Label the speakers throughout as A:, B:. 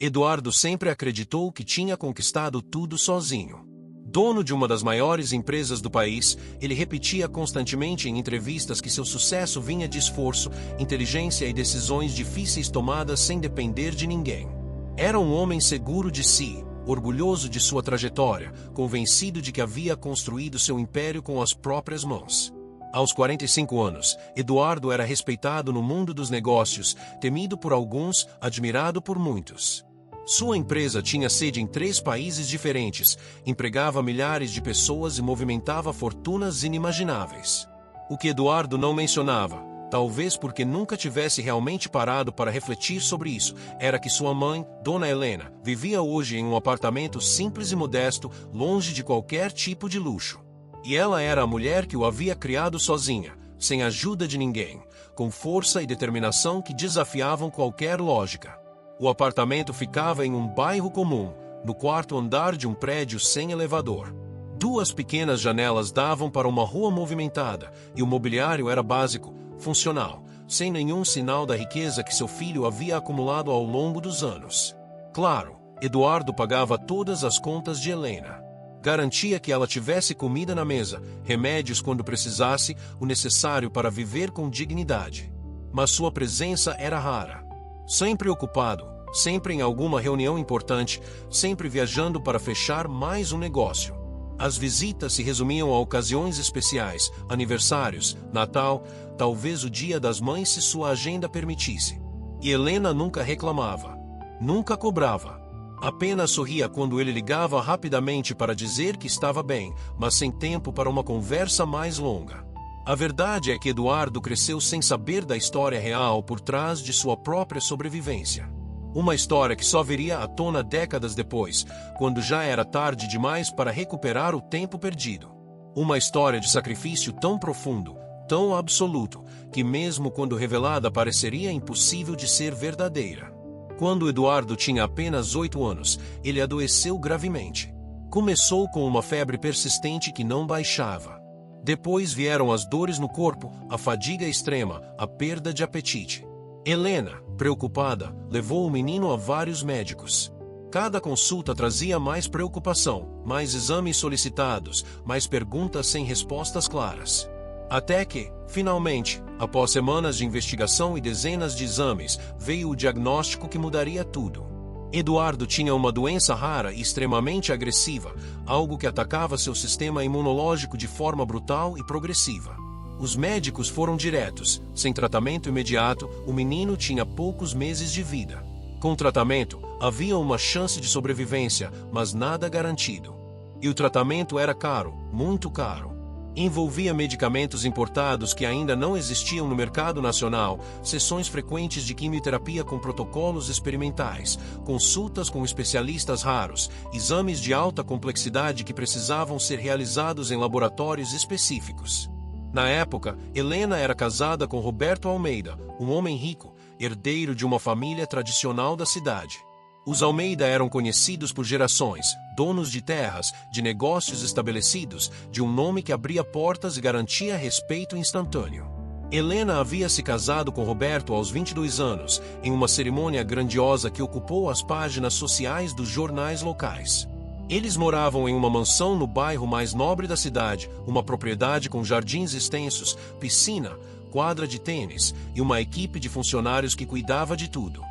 A: Eduardo sempre acreditou que tinha conquistado tudo sozinho. Dono de uma das maiores empresas do país, ele repetia constantemente em entrevistas que seu sucesso vinha de esforço, inteligência e decisões difíceis tomadas sem depender de ninguém. Era um homem seguro de si, orgulhoso de sua trajetória, convencido de que havia construído seu império com as próprias mãos. Aos 45 anos, Eduardo era respeitado no mundo dos negócios, temido por alguns, admirado por muitos. Sua empresa tinha sede em 3 países diferentes, empregava milhares de pessoas e movimentava fortunas inimagináveis. O que Eduardo não mencionava, talvez porque nunca tivesse realmente parado para refletir sobre isso, era que sua mãe, Dona Helena, vivia hoje em um apartamento simples e modesto, longe de qualquer tipo de luxo. E ela era a mulher que o havia criado sozinha, sem ajuda de ninguém, com força e determinação que desafiavam qualquer lógica. O apartamento ficava em um bairro comum, no 4º andar de um prédio sem elevador. 2 pequenas janelas davam para uma rua movimentada, e o mobiliário era básico, funcional, sem nenhum sinal da riqueza que seu filho havia acumulado ao longo dos anos. Claro, Eduardo pagava todas as contas de Helena. Garantia que ela tivesse comida na mesa, remédios quando precisasse, o necessário para viver com dignidade. Mas sua presença era rara. Sempre ocupado, sempre em alguma reunião importante, sempre viajando para fechar mais um negócio. As visitas se resumiam a ocasiões especiais, aniversários, Natal, talvez o Dia das Mães se sua agenda permitisse. E Helena nunca reclamava, nunca cobrava. Apenas sorria quando ele ligava rapidamente para dizer que estava bem, mas sem tempo para uma conversa mais longa. A verdade é que Eduardo cresceu sem saber da história real por trás de sua própria sobrevivência. Uma história que só viria à tona décadas depois, quando já era tarde demais para recuperar o tempo perdido. Uma história de sacrifício tão profundo, tão absoluto, que mesmo quando revelada pareceria impossível de ser verdadeira. Quando Eduardo tinha apenas 8 anos, ele adoeceu gravemente. Começou com uma febre persistente que não baixava. Depois vieram as dores no corpo, a fadiga extrema, a perda de apetite. Helena, preocupada, levou o menino a vários médicos. Cada consulta trazia mais preocupação, mais exames solicitados, mais perguntas sem respostas claras. Até que, finalmente, após semanas de investigação e dezenas de exames, veio o diagnóstico que mudaria tudo. Eduardo tinha uma doença rara e extremamente agressiva, algo que atacava seu sistema imunológico de forma brutal e progressiva. Os médicos foram diretos. Sem tratamento imediato, o menino tinha poucos meses de vida. Com tratamento, havia uma chance de sobrevivência, mas nada garantido. E o tratamento era caro, muito caro. Envolvia medicamentos importados que ainda não existiam no mercado nacional, sessões frequentes de quimioterapia com protocolos experimentais, consultas com especialistas raros, exames de alta complexidade que precisavam ser realizados em laboratórios específicos. Na época, Helena era casada com Roberto Almeida, um homem rico, herdeiro de uma família tradicional da cidade. Os Almeida eram conhecidos por gerações, donos de terras, de negócios estabelecidos, de um nome que abria portas e garantia respeito instantâneo. Helena havia se casado com Roberto aos 22 anos, em uma cerimônia grandiosa que ocupou as páginas sociais dos jornais locais. Eles moravam em uma mansão no bairro mais nobre da cidade, uma propriedade com jardins extensos, piscina, quadra de tênis e uma equipe de funcionários que cuidava de tudo.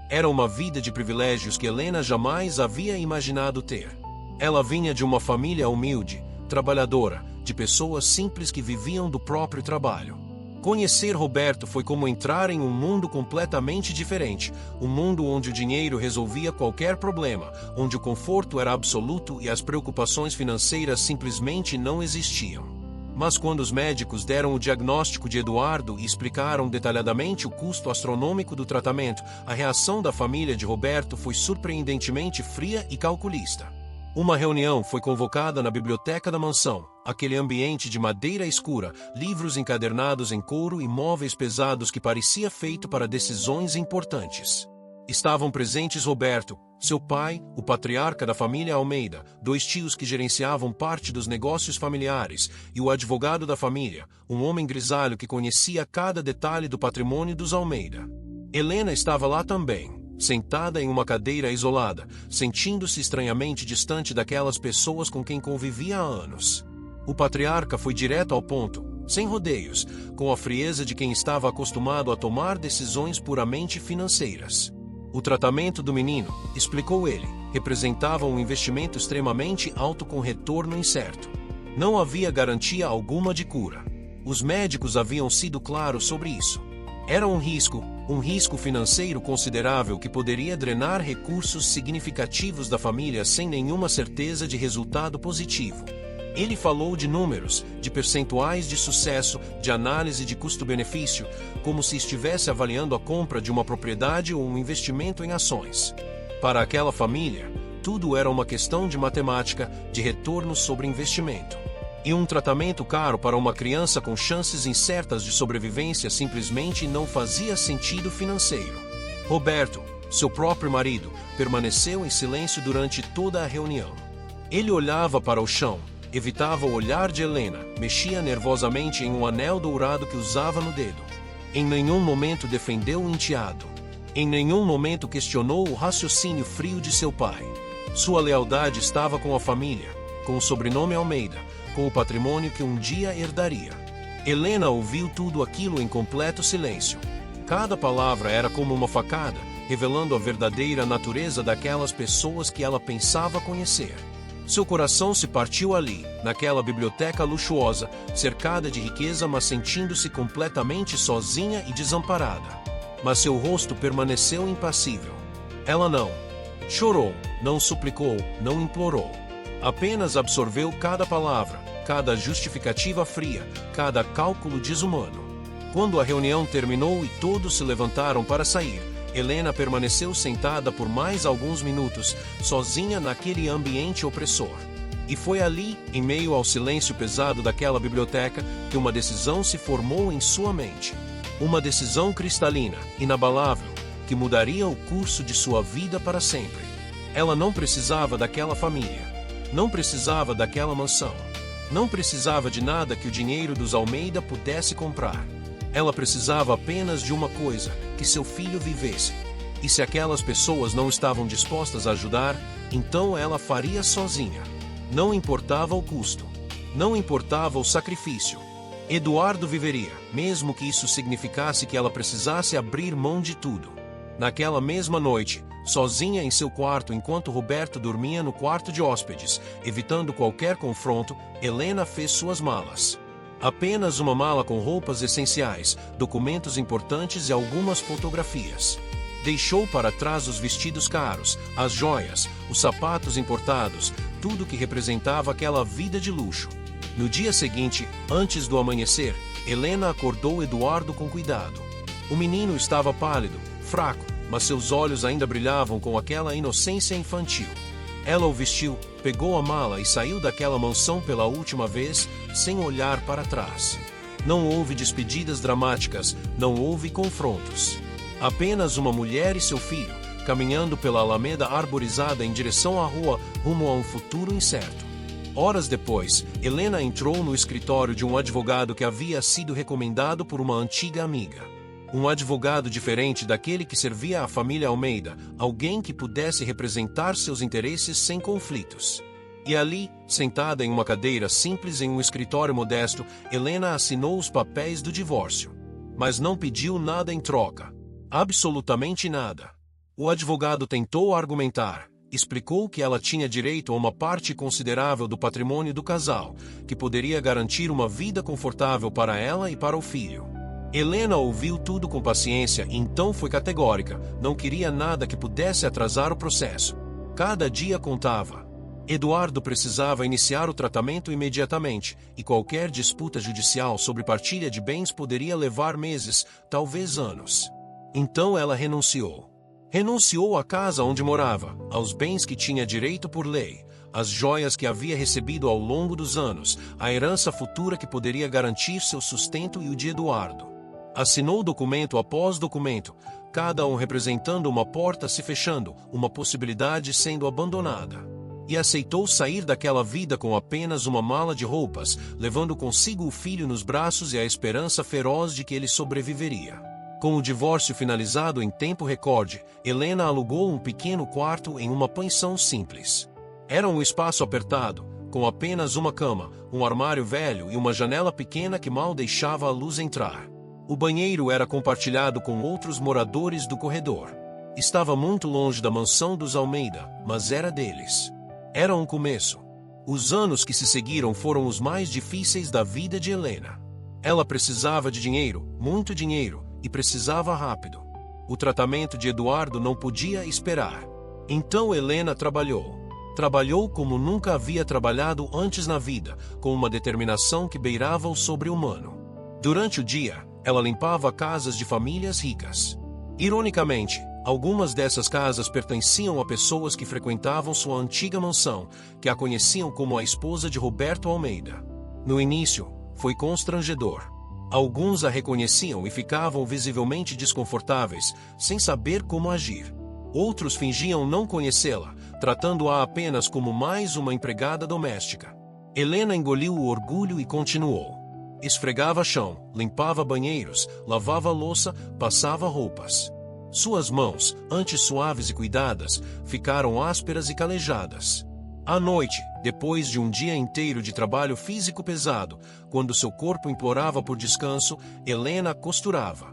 A: Era uma vida de privilégios que Helena jamais havia imaginado ter. Ela vinha de uma família humilde, trabalhadora, de pessoas simples que viviam do próprio trabalho. Conhecer Roberto foi como entrar em um mundo completamente diferente, um mundo onde o dinheiro resolvia qualquer problema, onde o conforto era absoluto e as preocupações financeiras simplesmente não existiam. Mas quando os médicos deram o diagnóstico de Eduardo e explicaram detalhadamente o custo astronômico do tratamento, a reação da família de Roberto foi surpreendentemente fria e calculista. Uma reunião foi convocada na biblioteca da mansão, aquele ambiente de madeira escura, livros encadernados em couro e móveis pesados que parecia feito para decisões importantes. Estavam presentes Roberto, seu pai, o patriarca da família Almeida, 2 tios que gerenciavam parte dos negócios familiares, e o advogado da família, um homem grisalho que conhecia cada detalhe do patrimônio dos Almeida. Helena estava lá também, sentada em uma cadeira isolada, sentindo-se estranhamente distante daquelas pessoas com quem convivia há anos. O patriarca foi direto ao ponto, sem rodeios, com a frieza de quem estava acostumado a tomar decisões puramente financeiras. O tratamento do menino, explicou ele, representava um investimento extremamente alto com retorno incerto. Não havia garantia alguma de cura. Os médicos haviam sido claros sobre isso. Era um risco financeiro considerável que poderia drenar recursos significativos da família sem nenhuma certeza de resultado positivo. Ele falou de números, de percentuais de sucesso, de análise de custo-benefício, como se estivesse avaliando a compra de uma propriedade ou um investimento em ações. Para aquela família, tudo era uma questão de matemática, de retorno sobre investimento. E um tratamento caro para uma criança com chances incertas de sobrevivência simplesmente não fazia sentido financeiro. Roberto, seu próprio marido, permaneceu em silêncio durante toda a reunião. Ele olhava para o chão, evitava o olhar de Helena, mexia nervosamente em um anel dourado que usava no dedo. Em nenhum momento defendeu o enteado. Em nenhum momento questionou o raciocínio frio de seu pai. Sua lealdade estava com a família, com o sobrenome Almeida, com o patrimônio que um dia herdaria. Helena ouviu tudo aquilo em completo silêncio. Cada palavra era como uma facada, revelando a verdadeira natureza daquelas pessoas que ela pensava conhecer. Seu coração se partiu ali, naquela biblioteca luxuosa, cercada de riqueza, mas sentindo-se completamente sozinha e desamparada. Mas seu rosto permaneceu impassível. Ela não chorou, não suplicou, não implorou. Apenas absorveu cada palavra, cada justificativa fria, cada cálculo desumano. Quando a reunião terminou e todos se levantaram para sair, Helena permaneceu sentada por mais alguns minutos, sozinha naquele ambiente opressor. E foi ali, em meio ao silêncio pesado daquela biblioteca, que uma decisão se formou em sua mente. Uma decisão cristalina, inabalável, que mudaria o curso de sua vida para sempre. Ela não precisava daquela família. Não precisava daquela mansão. Não precisava de nada que o dinheiro dos Almeida pudesse comprar. Ela precisava apenas de uma coisa, que seu filho vivesse. E se aquelas pessoas não estavam dispostas a ajudar, então ela faria sozinha. Não importava o custo. Não importava o sacrifício. Eduardo viveria, mesmo que isso significasse que ela precisasse abrir mão de tudo. Naquela mesma noite, sozinha em seu quarto enquanto Roberto dormia no quarto de hóspedes, evitando qualquer confronto, Helena fez suas malas. Apenas uma mala com roupas essenciais, documentos importantes e algumas fotografias. Deixou para trás os vestidos caros, as joias, os sapatos importados, tudo que representava aquela vida de luxo. No dia seguinte, antes do amanhecer, Helena acordou Eduardo com cuidado. O menino estava pálido, fraco, mas seus olhos ainda brilhavam com aquela inocência infantil. Ela o vestiu, pegou a mala e saiu daquela mansão pela última vez, sem olhar para trás. Não houve despedidas dramáticas, não houve confrontos. Apenas uma mulher e seu filho, caminhando pela alameda arborizada em direção à rua, rumo a um futuro incerto. Horas depois, Helena entrou no escritório de um advogado que havia sido recomendado por uma antiga amiga. Um advogado diferente daquele que servia à família Almeida, alguém que pudesse representar seus interesses sem conflitos. E ali, sentada em uma cadeira simples em um escritório modesto, Helena assinou os papéis do divórcio. Mas não pediu nada em troca. Absolutamente nada. O advogado tentou argumentar, explicou que ela tinha direito a uma parte considerável do patrimônio do casal, que poderia garantir uma vida confortável para ela e para o filho. Helena ouviu tudo com paciência e então foi categórica, não queria nada que pudesse atrasar o processo. Cada dia contava. Eduardo precisava iniciar o tratamento imediatamente, e qualquer disputa judicial sobre partilha de bens poderia levar meses, talvez anos. Então ela renunciou. Renunciou à casa onde morava, aos bens que tinha direito por lei, às joias que havia recebido ao longo dos anos, à herança futura que poderia garantir seu sustento e o de Eduardo. Assinou documento após documento, cada um representando uma porta se fechando, uma possibilidade sendo abandonada. E aceitou sair daquela vida com apenas uma mala de roupas, levando consigo o filho nos braços e a esperança feroz de que ele sobreviveria. Com o divórcio finalizado em tempo recorde, Helena alugou um pequeno quarto em uma pensão simples. Era um espaço apertado, com apenas uma cama, um armário velho e uma janela pequena que mal deixava a luz entrar. O banheiro era compartilhado com outros moradores do corredor. Estava muito longe da mansão dos Almeida, mas era deles. Era um começo. Os anos que se seguiram foram os mais difíceis da vida de Helena. Ela precisava de dinheiro, muito dinheiro, e precisava rápido. O tratamento de Eduardo não podia esperar. Então Helena trabalhou. Trabalhou como nunca havia trabalhado antes na vida, com uma determinação que beirava o sobre-humano. Durante o dia, ela limpava casas de famílias ricas. Ironicamente, algumas dessas casas pertenciam a pessoas que frequentavam sua antiga mansão, que a conheciam como a esposa de Roberto Almeida. No início, foi constrangedor. Alguns a reconheciam e ficavam visivelmente desconfortáveis, sem saber como agir. Outros fingiam não conhecê-la, tratando-a apenas como mais uma empregada doméstica. Helena engoliu o orgulho e continuou. Esfregava chão, limpava banheiros, lavava louça, passava roupas. Suas mãos, antes suaves e cuidadas, ficaram ásperas e calejadas. À noite, depois de um dia inteiro de trabalho físico pesado, quando seu corpo implorava por descanso, Helena costurava.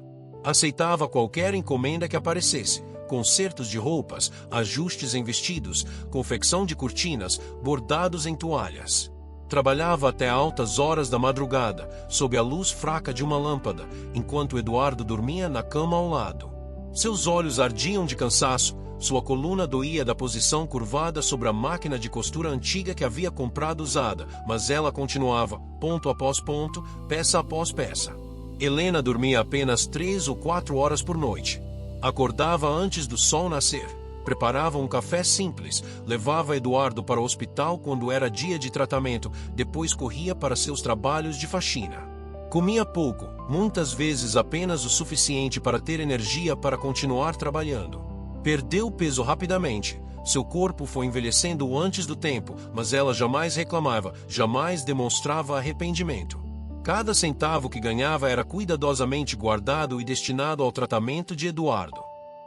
A: Aceitava qualquer encomenda que aparecesse: consertos de roupas, ajustes em vestidos, confecção de cortinas, bordados em toalhas. Trabalhava até altas horas da madrugada, sob a luz fraca de uma lâmpada, enquanto Eduardo dormia na cama ao lado. Seus olhos ardiam de cansaço, sua coluna doía da posição curvada sobre a máquina de costura antiga que havia comprado usada, mas ela continuava, ponto após ponto, peça após peça. Helena dormia apenas 3 ou 4 horas por noite. Acordava antes do sol nascer, preparava um café simples, levava Eduardo para o hospital quando era dia de tratamento, depois corria para seus trabalhos de faxina. Comia pouco, muitas vezes apenas o suficiente para ter energia para continuar trabalhando. Perdeu peso rapidamente. Seu corpo foi envelhecendo antes do tempo, mas ela jamais reclamava, jamais demonstrava arrependimento. Cada centavo que ganhava era cuidadosamente guardado e destinado ao tratamento de Eduardo.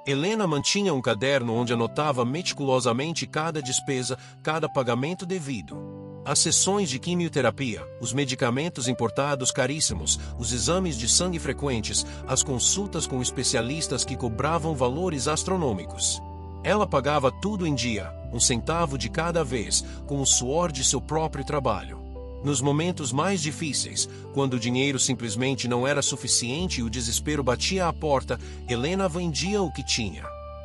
A: Helena mantinha um caderno onde anotava meticulosamente cada despesa, cada pagamento devido. As sessões de quimioterapia, os medicamentos importados caríssimos, os exames de sangue frequentes, as consultas com especialistas que cobravam valores astronômicos. Ela pagava tudo em dia, um centavo de cada vez, com o suor de seu próprio trabalho. Nos momentos mais difíceis, quando o dinheiro simplesmente não era suficiente e o desespero batia à porta, Helena vendia o que tinha.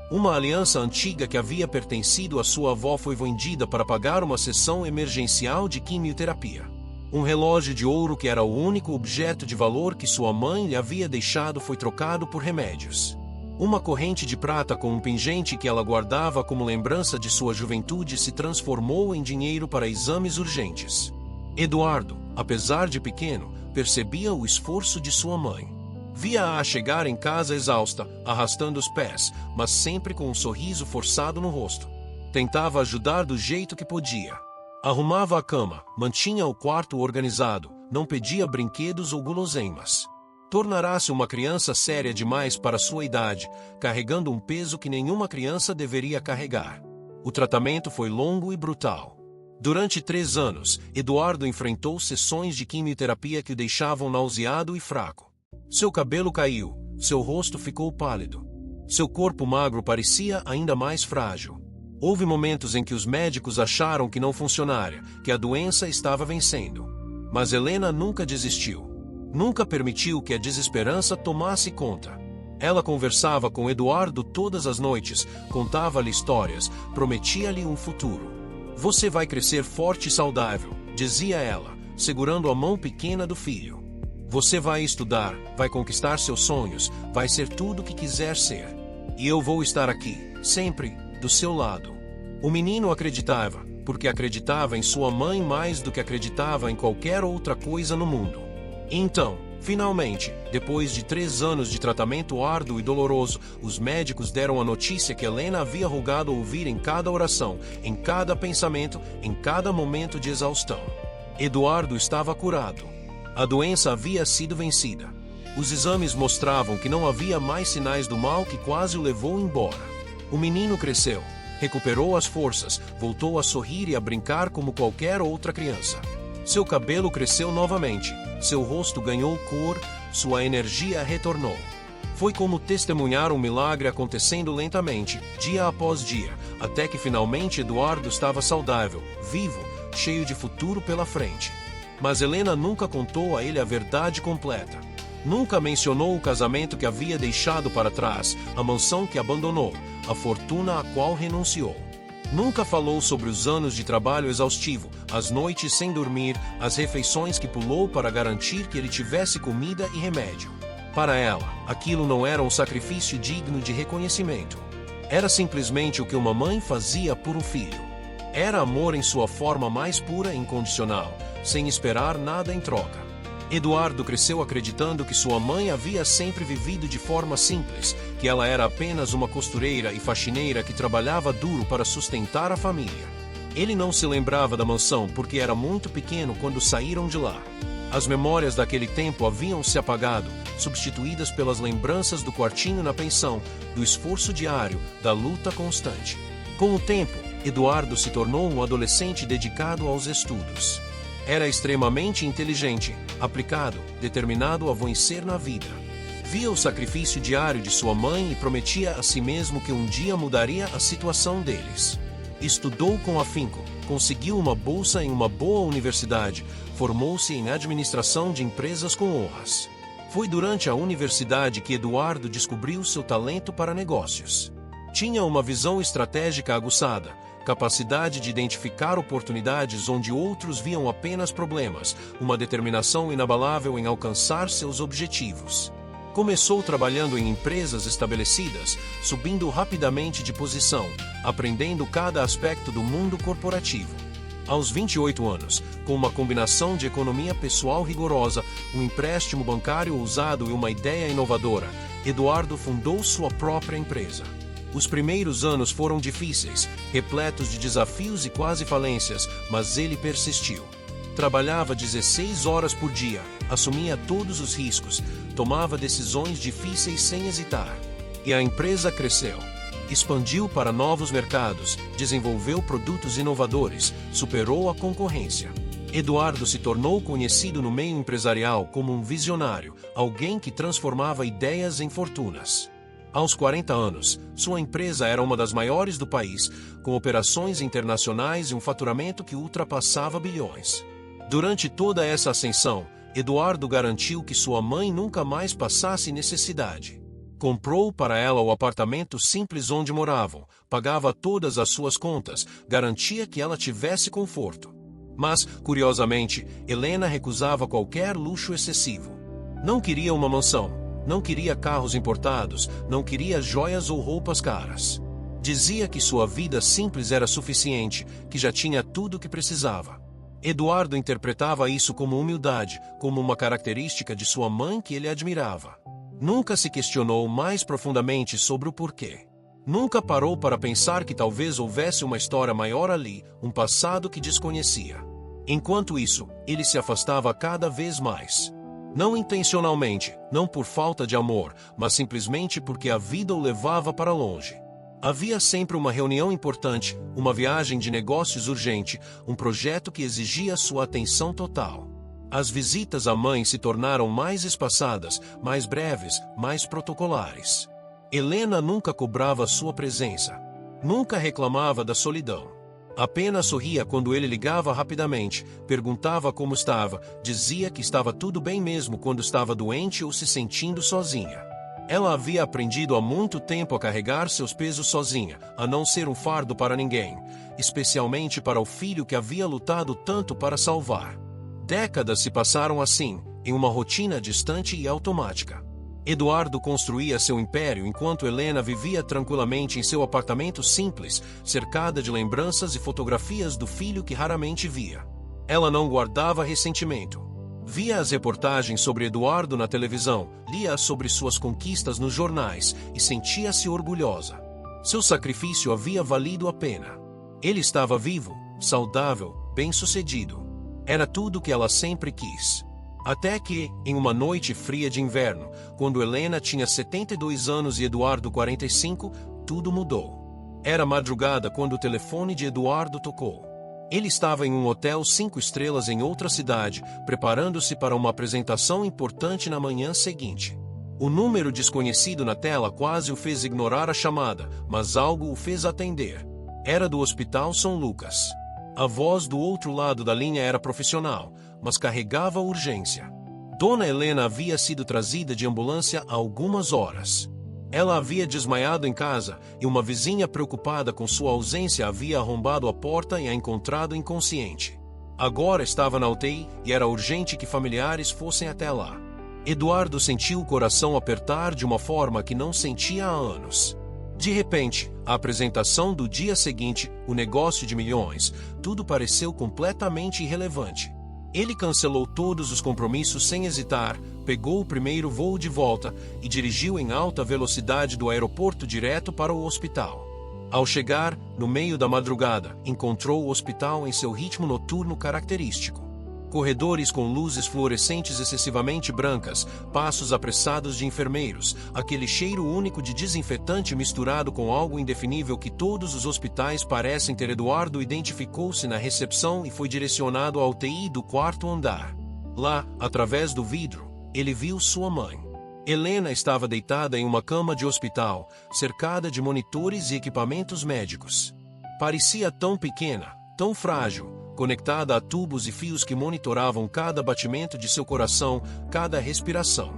A: Uma aliança antiga que havia pertencido à sua avó foi vendida para pagar uma sessão emergencial de quimioterapia. Um relógio de ouro que era o único objeto de valor que sua mãe lhe havia deixado foi trocado por remédios. Uma corrente de prata com um pingente que ela guardava como lembrança de sua juventude se transformou em dinheiro para exames urgentes. Eduardo, apesar de pequeno, percebia o esforço de sua mãe. Via-a chegar em casa exausta, arrastando os pés, mas sempre com um sorriso forçado no rosto. Tentava ajudar do jeito que podia. Arrumava a cama, mantinha o quarto organizado, não pedia brinquedos ou guloseimas. Tornará-se uma criança séria demais para sua idade, carregando um peso que nenhuma criança deveria carregar. O tratamento foi longo e brutal. Durante 3 anos, Eduardo enfrentou sessões de quimioterapia que o deixavam nauseado e fraco. Seu cabelo caiu, seu rosto ficou pálido. Seu corpo magro parecia ainda mais frágil. Houve momentos em que os médicos acharam que não funcionaria, que a doença estava vencendo. Mas Helena nunca desistiu. Nunca permitiu que a desesperança tomasse conta. Ela conversava com Eduardo todas as noites, contava-lhe histórias, prometia-lhe um futuro. "Você vai crescer forte e saudável", dizia ela, segurando a mão pequena do filho. "Você vai estudar, vai conquistar seus sonhos, vai ser tudo o que quiser ser. E eu vou estar aqui, sempre, do seu lado." O menino acreditava, porque acreditava em sua mãe mais do que acreditava em qualquer outra coisa no mundo. Então, finalmente, depois de 3 anos de tratamento árduo e doloroso, os médicos deram a notícia que Helena havia rogado ouvir em cada oração, em cada pensamento, em cada momento de exaustão. Eduardo estava curado. A doença havia sido vencida. Os exames mostravam que não havia mais sinais do mal que quase o levou embora. O menino cresceu, recuperou as forças, voltou a sorrir e a brincar como qualquer outra criança. Seu cabelo cresceu novamente, seu rosto ganhou cor, sua energia retornou. Foi como testemunhar um milagre acontecendo lentamente, dia após dia, até que finalmente Eduardo estava saudável, vivo, cheio de futuro pela frente. Mas Helena nunca contou a ele a verdade completa. Nunca mencionou o casamento que havia deixado para trás, a mansão que abandonou, a fortuna a qual renunciou. Nunca falou sobre os anos de trabalho exaustivo, as noites sem dormir, as refeições que pulou para garantir que ele tivesse comida e remédio. Para ela, aquilo não era um sacrifício digno de reconhecimento. Era simplesmente o que uma mãe fazia por um filho. Era amor em sua forma mais pura e incondicional, sem esperar nada em troca. Eduardo cresceu acreditando que sua mãe havia sempre vivido de forma simples, que ela era apenas uma costureira e faxineira que trabalhava duro para sustentar a família. Ele não se lembrava da mansão porque era muito pequeno quando saíram de lá. As memórias daquele tempo haviam se apagado, substituídas pelas lembranças do quartinho na pensão, do esforço diário, da luta constante. Com o tempo, Eduardo se tornou um adolescente dedicado aos estudos. Era extremamente inteligente, aplicado, determinado a vencer na vida. Via o sacrifício diário de sua mãe e prometia a si mesmo que um dia mudaria a situação deles. Estudou com afinco, conseguiu uma bolsa em uma boa universidade, formou-se em administração de empresas com honras. Foi durante a universidade que Eduardo descobriu seu talento para negócios. Tinha uma visão estratégica aguçada, capacidade de identificar oportunidades onde outros viam apenas problemas, uma determinação inabalável em alcançar seus objetivos. Começou trabalhando em empresas estabelecidas, subindo rapidamente de posição, aprendendo cada aspecto do mundo corporativo. Aos 28 anos, com uma combinação de economia pessoal rigorosa, um empréstimo bancário ousado e uma ideia inovadora, Eduardo fundou sua própria empresa. Os primeiros anos foram difíceis, repletos de desafios e quase falências, mas ele persistiu. Trabalhava 16 horas por dia, assumia todos os riscos, tomava decisões difíceis sem hesitar. E a empresa cresceu. Expandiu para novos mercados, desenvolveu produtos inovadores, superou a concorrência. Eduardo se tornou conhecido no meio empresarial como um visionário, alguém que transformava ideias em fortunas. Aos 40 anos, sua empresa era uma das maiores do país, com operações internacionais e um faturamento que ultrapassava bilhões. Durante toda essa ascensão, Eduardo garantiu que sua mãe nunca mais passasse necessidade. Comprou para ela o apartamento simples onde moravam, pagava todas as suas contas, garantia que ela tivesse conforto. Mas, curiosamente, Helena recusava qualquer luxo excessivo. Não queria uma mansão. Não queria carros importados, não queria joias ou roupas caras. Dizia que sua vida simples era suficiente, que já tinha tudo o que precisava. Eduardo interpretava isso como humildade, como uma característica de sua mãe que ele admirava. Nunca se questionou mais profundamente sobre o porquê. Nunca parou para pensar que talvez houvesse uma história maior ali, um passado que desconhecia. Enquanto isso, ele se afastava cada vez mais. Não intencionalmente, não por falta de amor, mas simplesmente porque a vida o levava para longe. Havia sempre uma reunião importante, uma viagem de negócios urgente, um projeto que exigia sua atenção total. As visitas à mãe se tornaram mais espaçadas, mais breves, mais protocolares. Helena nunca cobrava sua presença. Nunca reclamava da solidão. Apenas sorria quando ele ligava rapidamente, perguntava como estava, dizia que estava tudo bem mesmo quando estava doente ou se sentindo sozinha. Ela havia aprendido há muito tempo a carregar seus pesos sozinha, a não ser um fardo para ninguém, especialmente para o filho que havia lutado tanto para salvar. Décadas se passaram assim, em uma rotina distante e automática. Eduardo construía seu império enquanto Helena vivia tranquilamente em seu apartamento simples, cercada de lembranças e fotografias do filho que raramente via. Ela não guardava ressentimento. Via as reportagens sobre Eduardo na televisão, lia sobre suas conquistas nos jornais e sentia-se orgulhosa. Seu sacrifício havia valido a pena. Ele estava vivo, saudável, bem-sucedido. Era tudo o que ela sempre quis. Até que, em uma noite fria de inverno, quando Helena tinha 72 anos e Eduardo 45, tudo mudou. Era madrugada quando o telefone de Eduardo tocou. Ele estava em um hotel 5 estrelas em outra cidade, preparando-se para uma apresentação importante na manhã seguinte. O número desconhecido na tela quase o fez ignorar a chamada, mas algo o fez atender. Era do Hospital São Lucas. A voz do outro lado da linha era profissional, mas carregava urgência. Dona Helena havia sido trazida de ambulância há algumas horas. Ela havia desmaiado em casa, e uma vizinha preocupada com sua ausência havia arrombado a porta e a encontrado inconsciente. Agora estava na UTI e era urgente que familiares fossem até lá. Eduardo sentiu o coração apertar de uma forma que não sentia há anos. De repente, a apresentação do dia seguinte, o negócio de milhões, tudo pareceu completamente irrelevante. Ele cancelou todos os compromissos sem hesitar, pegou o primeiro voo de volta e dirigiu em alta velocidade do aeroporto direto para o hospital. Ao chegar, no meio da madrugada, encontrou o hospital em seu ritmo noturno característico. Corredores com luzes fluorescentes excessivamente brancas, passos apressados de enfermeiros, aquele cheiro único de desinfetante misturado com algo indefinível que todos os hospitais parecem ter. Eduardo identificou-se na recepção e foi direcionado ao UTI do quarto andar. Lá, através do vidro, ele viu sua mãe. Helena estava deitada em uma cama de hospital, cercada de monitores e equipamentos médicos. Parecia tão pequena, tão frágil, conectada a tubos e fios que monitoravam cada batimento de seu coração, cada respiração.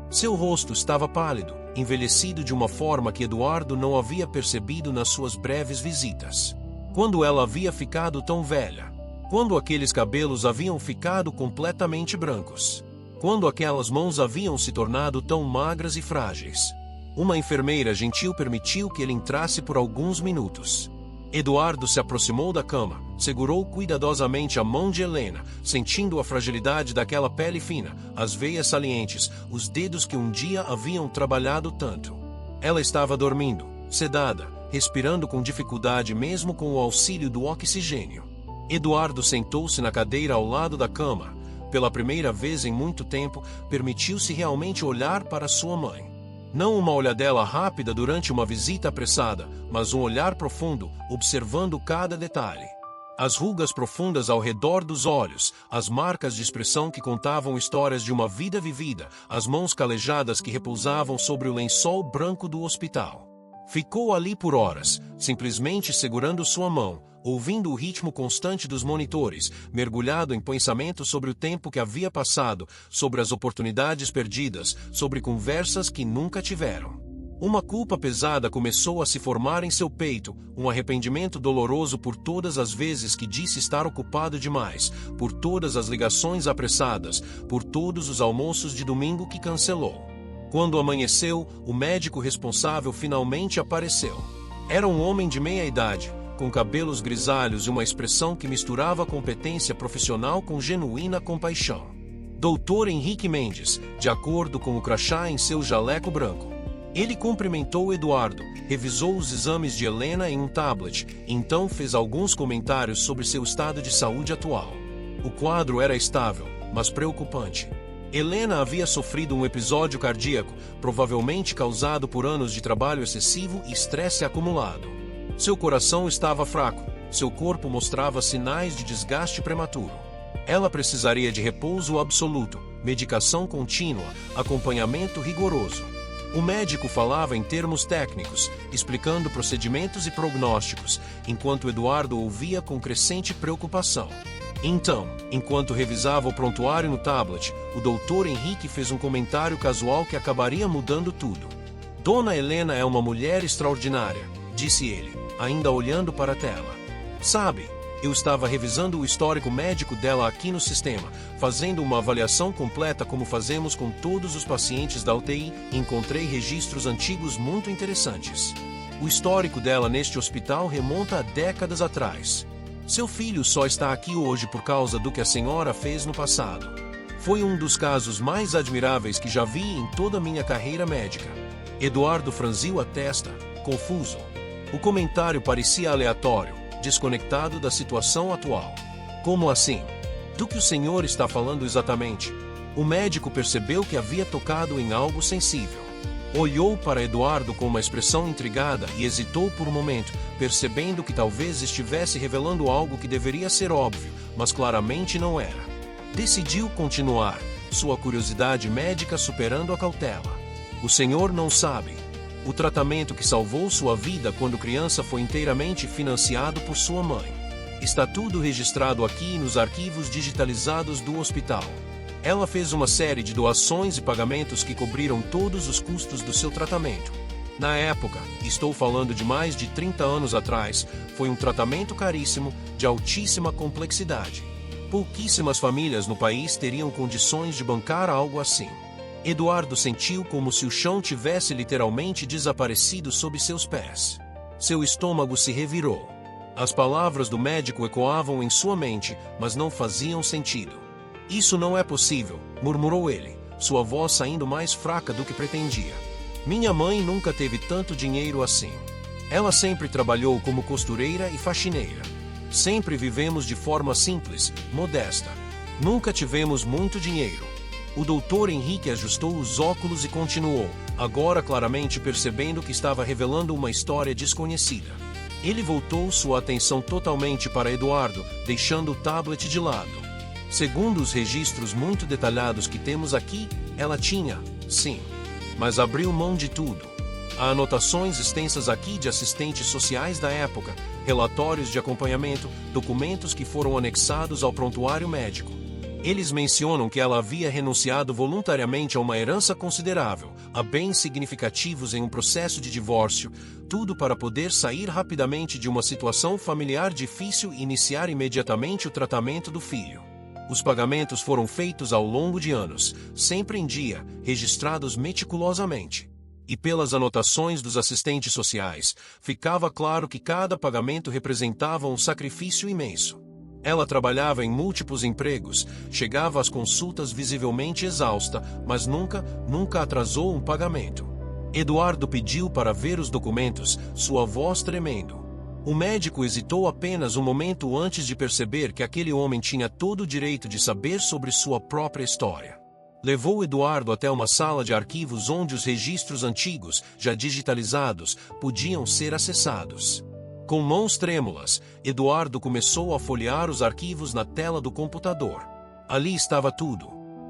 A: Seu rosto estava pálido, envelhecido de uma forma que Eduardo não havia percebido nas suas breves visitas. Quando ela havia ficado tão velha? Quando aqueles cabelos haviam ficado completamente brancos? Quando aquelas mãos haviam se tornado tão magras e frágeis? Uma enfermeira gentil permitiu que ele entrasse por alguns minutos. Eduardo se aproximou da cama, segurou cuidadosamente a mão de Helena, sentindo a fragilidade daquela pele fina, as veias salientes, os dedos que um dia haviam trabalhado tanto. Ela estava dormindo, sedada, respirando com dificuldade mesmo com o auxílio do oxigênio. Eduardo sentou-se na cadeira ao lado da cama. Pela primeira vez em muito tempo, permitiu-se realmente olhar para sua mãe. Não uma olhadela rápida durante uma visita apressada, mas um olhar profundo, observando cada detalhe. As rugas profundas ao redor dos olhos, as marcas de expressão que contavam histórias de uma vida vivida, as mãos calejadas que repousavam sobre o lençol branco do hospital. Ficou ali por horas, simplesmente segurando sua mão, ouvindo o ritmo constante dos monitores, mergulhado em pensamento sobre o tempo que havia passado, sobre as oportunidades perdidas, sobre conversas que nunca tiveram. Uma culpa pesada começou a se formar em seu peito, um arrependimento doloroso por todas as vezes que disse estar ocupado demais, por todas as ligações apressadas, por todos os almoços de domingo que cancelou. Quando amanheceu, o médico responsável finalmente apareceu. Era um homem de meia idade, com cabelos grisalhos e uma expressão que misturava competência profissional com genuína compaixão. Dr. Henrique Mendes, de acordo com o crachá em seu jaleco branco. Ele cumprimentou Eduardo, revisou os exames de Helena em um tablet, e então fez alguns comentários sobre seu estado de saúde atual. O quadro era estável, mas preocupante. Helena havia sofrido um episódio cardíaco, provavelmente causado por anos de trabalho excessivo e estresse acumulado. Seu coração estava fraco, seu corpo mostrava sinais de desgaste prematuro. Ela precisaria de repouso absoluto, medicação contínua, acompanhamento rigoroso. O médico falava em termos técnicos, explicando procedimentos e prognósticos, enquanto Eduardo ouvia com crescente preocupação. Então, enquanto revisava o prontuário no tablet, o Dr. Henrique fez um comentário casual que acabaria mudando tudo. Dona Helena é uma mulher extraordinária, disse ele, ainda olhando para a tela. Sabe, eu estava revisando o histórico médico dela aqui no sistema, fazendo uma avaliação completa como fazemos com todos os pacientes da UTI, e encontrei registros antigos muito interessantes. O histórico dela neste hospital remonta a décadas atrás. Seu filho só está aqui hoje por causa do que a senhora fez no passado. Foi um dos casos mais admiráveis que já vi em toda a minha carreira médica. Eduardo franziu a testa, confuso. O comentário parecia aleatório, desconectado da situação atual. Como assim? Do que o senhor está falando exatamente? O médico percebeu que havia tocado em algo sensível. Olhou para Eduardo com uma expressão intrigada e hesitou por um momento, percebendo que talvez estivesse revelando algo que deveria ser óbvio, mas claramente não era. Decidiu continuar, sua curiosidade médica superando a cautela. O senhor não sabe. O tratamento que salvou sua vida quando criança foi inteiramente financiado por sua mãe. Está tudo registrado aqui nos arquivos digitalizados do hospital. Ela fez uma série de doações e pagamentos que cobriram todos os custos do seu tratamento. Na época, estou falando de mais de 30 anos atrás, foi um tratamento caríssimo, de altíssima complexidade. Pouquíssimas famílias no país teriam condições de bancar algo assim. Eduardo sentiu como se o chão tivesse literalmente desaparecido sob seus pés. Seu estômago se revirou. As palavras do médico ecoavam em sua mente, mas não faziam sentido. Isso não é possível, murmurou ele, sua voz saindo mais fraca do que pretendia. Minha mãe nunca teve tanto dinheiro assim. Ela sempre trabalhou como costureira e faxineira. Sempre vivemos de forma simples, modesta. Nunca tivemos muito dinheiro. O doutor Henrique ajustou os óculos e continuou, agora claramente percebendo que estava revelando uma história desconhecida. Ele voltou sua atenção totalmente para Eduardo, deixando o tablet de lado. Segundo os registros muito detalhados que temos aqui, ela tinha, sim. Mas abriu mão de tudo. Há anotações extensas aqui de assistentes sociais da época, relatórios de acompanhamento, documentos que foram anexados ao prontuário médico. Eles mencionam que ela havia renunciado voluntariamente a uma herança considerável, a bens significativos em um processo de divórcio, tudo para poder sair rapidamente de uma situação familiar difícil e iniciar imediatamente o tratamento do filho. Os pagamentos foram feitos ao longo de anos, sempre em dia, registrados meticulosamente. E pelas anotações dos assistentes sociais, ficava claro que cada pagamento representava um sacrifício imenso. Ela trabalhava em múltiplos empregos, chegava às consultas visivelmente exausta, mas nunca atrasou um pagamento. Eduardo pediu para ver os documentos, sua voz tremendo. O médico hesitou apenas um momento antes de perceber que aquele homem tinha todo o direito de saber sobre sua própria história. Levou Eduardo até uma sala de arquivos onde os registros antigos, já digitalizados, podiam ser acessados. Com mãos trêmulas, Eduardo começou a folhear os arquivos na tela do computador. Ali estava tudo.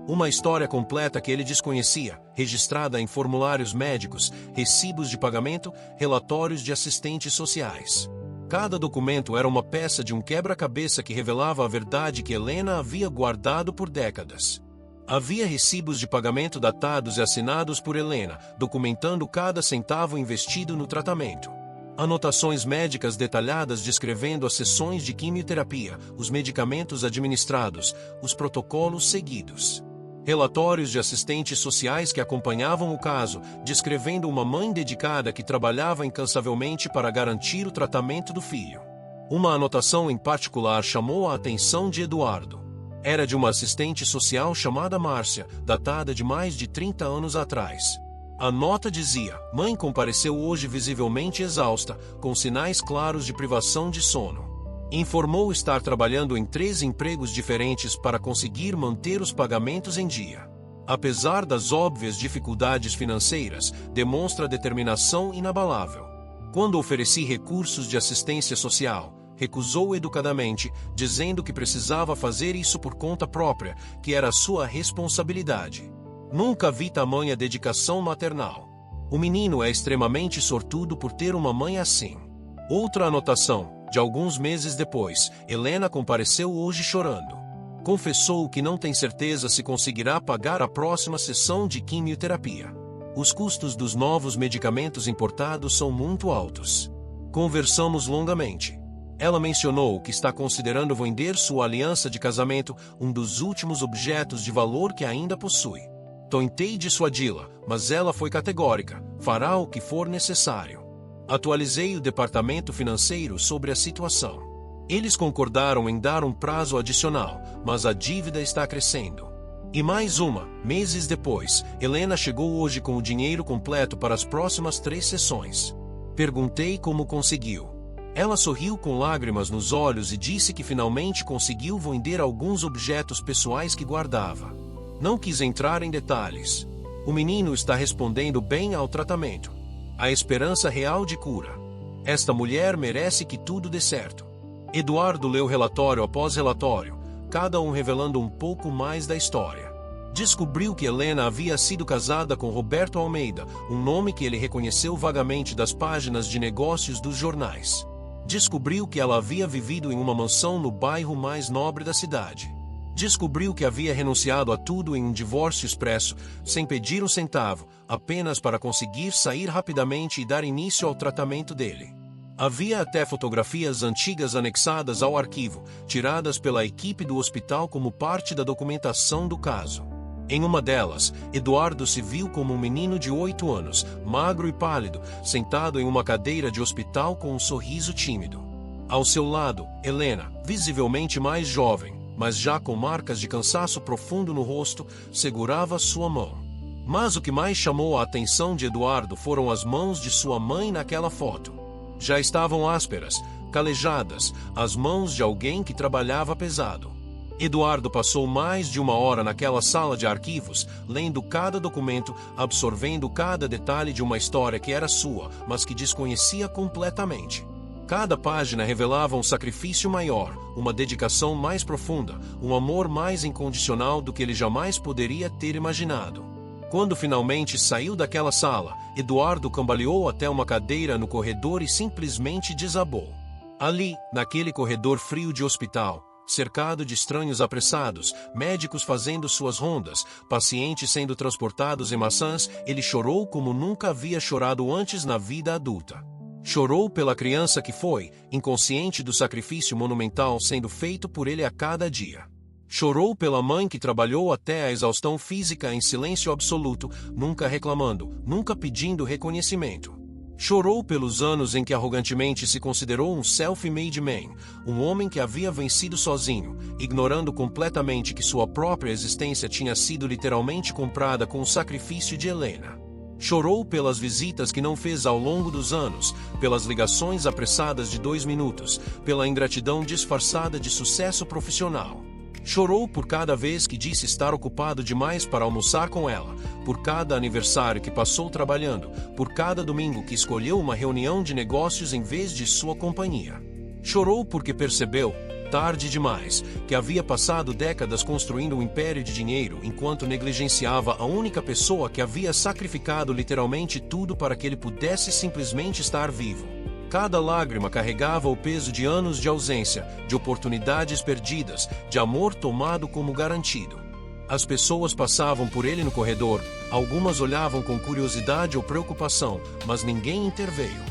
A: Uma história completa que ele desconhecia, registrada em formulários médicos, recibos de pagamento, relatórios de assistentes sociais. Cada documento era uma peça de um quebra-cabeça que revelava a verdade que Helena havia guardado por décadas. Havia recibos de pagamento datados e assinados por Helena, documentando cada centavo investido no tratamento. Anotações médicas detalhadas descrevendo as sessões de quimioterapia, os medicamentos administrados, os protocolos seguidos. Relatórios de assistentes sociais que acompanhavam o caso, descrevendo uma mãe dedicada que trabalhava incansavelmente para garantir o tratamento do filho. Uma anotação em particular chamou a atenção de Eduardo. Era de uma assistente social chamada Márcia, datada de mais de 30 anos atrás. A nota dizia: mãe compareceu hoje visivelmente exausta, com sinais claros de privação de sono. Informou estar trabalhando em 3 empregos diferentes para conseguir manter os pagamentos em dia. Apesar das óbvias dificuldades financeiras, demonstra determinação inabalável. Quando ofereci recursos de assistência social, recusou educadamente, dizendo que precisava fazer isso por conta própria, que era sua responsabilidade. Nunca vi tamanha dedicação maternal. O menino é extremamente sortudo por ter uma mãe assim. Outra anotação. De alguns meses depois, Helena compareceu hoje chorando. Confessou que não tem certeza se conseguirá pagar a próxima sessão de quimioterapia. Os custos dos novos medicamentos importados são muito altos. Conversamos longamente. Ela mencionou que está considerando vender sua aliança de casamento, um dos últimos objetos de valor que ainda possui. Tentei dissuadi-la, mas ela foi categórica: fará o que for necessário. Atualizei o departamento financeiro sobre a situação. Eles concordaram em dar um prazo adicional, mas a dívida está crescendo. E mais meses depois, Helena chegou hoje com o dinheiro completo para as próximas 3 sessões. Perguntei como conseguiu. Ela sorriu com lágrimas nos olhos e disse que finalmente conseguiu vender alguns objetos pessoais que guardava. Não quis entrar em detalhes. O menino está respondendo bem ao tratamento. A esperança real de cura. Esta mulher merece que tudo dê certo. Eduardo leu relatório após relatório, cada um revelando um pouco mais da história. Descobriu que Helena havia sido casada com Roberto Almeida, um nome que ele reconheceu vagamente das páginas de negócios dos jornais. Descobriu que ela havia vivido em uma mansão no bairro mais nobre da cidade. Descobriu que havia renunciado a tudo em um divórcio expresso, sem pedir um centavo, apenas para conseguir sair rapidamente e dar início ao tratamento dele. Havia até fotografias antigas anexadas ao arquivo, tiradas pela equipe do hospital como parte da documentação do caso. Em uma delas, Eduardo se viu como um menino de 8 anos, magro e pálido, sentado em uma cadeira de hospital com um sorriso tímido. Ao seu lado, Helena, visivelmente mais jovem, mas já com marcas de cansaço profundo no rosto, segurava sua mão. Mas o que mais chamou a atenção de Eduardo foram as mãos de sua mãe naquela foto. Já estavam ásperas, calejadas, as mãos de alguém que trabalhava pesado. Eduardo passou mais de 1 hora naquela sala de arquivos, lendo cada documento, absorvendo cada detalhe de uma história que era sua, mas que desconhecia completamente. Cada página revelava um sacrifício maior, uma dedicação mais profunda, um amor mais incondicional do que ele jamais poderia ter imaginado. Quando finalmente saiu daquela sala, Eduardo cambaleou até uma cadeira no corredor e simplesmente desabou. Ali, naquele corredor frio de hospital, cercado de estranhos apressados, médicos fazendo suas rondas, pacientes sendo transportados em maçãs, ele chorou como nunca havia chorado antes na vida adulta. Chorou pela criança que foi, inconsciente do sacrifício monumental sendo feito por ele a cada dia. Chorou pela mãe que trabalhou até a exaustão física em silêncio absoluto, nunca reclamando, nunca pedindo reconhecimento. Chorou pelos anos em que arrogantemente se considerou um self-made man, um homem que havia vencido sozinho, ignorando completamente que sua própria existência tinha sido literalmente comprada com o sacrifício de Helena. Chorou pelas visitas que não fez ao longo dos anos, pelas ligações apressadas de 2 minutos, pela ingratidão disfarçada de sucesso profissional. Chorou por cada vez que disse estar ocupado demais para almoçar com ela, por cada aniversário que passou trabalhando, por cada domingo que escolheu uma reunião de negócios em vez de sua companhia. Chorou porque percebeu, tarde demais, que havia passado décadas construindo um império de dinheiro enquanto negligenciava a única pessoa que havia sacrificado literalmente tudo para que ele pudesse simplesmente estar vivo. Cada lágrima carregava o peso de anos de ausência, de oportunidades perdidas, de amor tomado como garantido. As pessoas passavam por ele no corredor, algumas olhavam com curiosidade ou preocupação, mas ninguém interveio.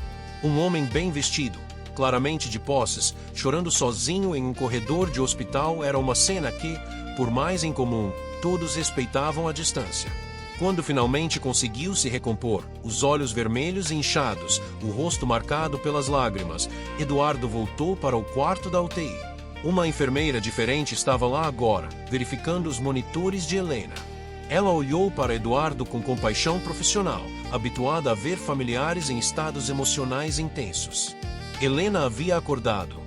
A: Um homem bem vestido, claramente de posses, chorando sozinho em um corredor de hospital era uma cena que, por mais incomum, todos respeitavam a distância. Quando finalmente conseguiu se recompor, os olhos vermelhos e inchados, o rosto marcado pelas lágrimas, Eduardo voltou para o quarto da UTI. Uma enfermeira diferente estava lá agora, verificando os monitores de Helena. Ela olhou para Eduardo com compaixão profissional, habituada a ver familiares em estados emocionais intensos. Helena havia acordado.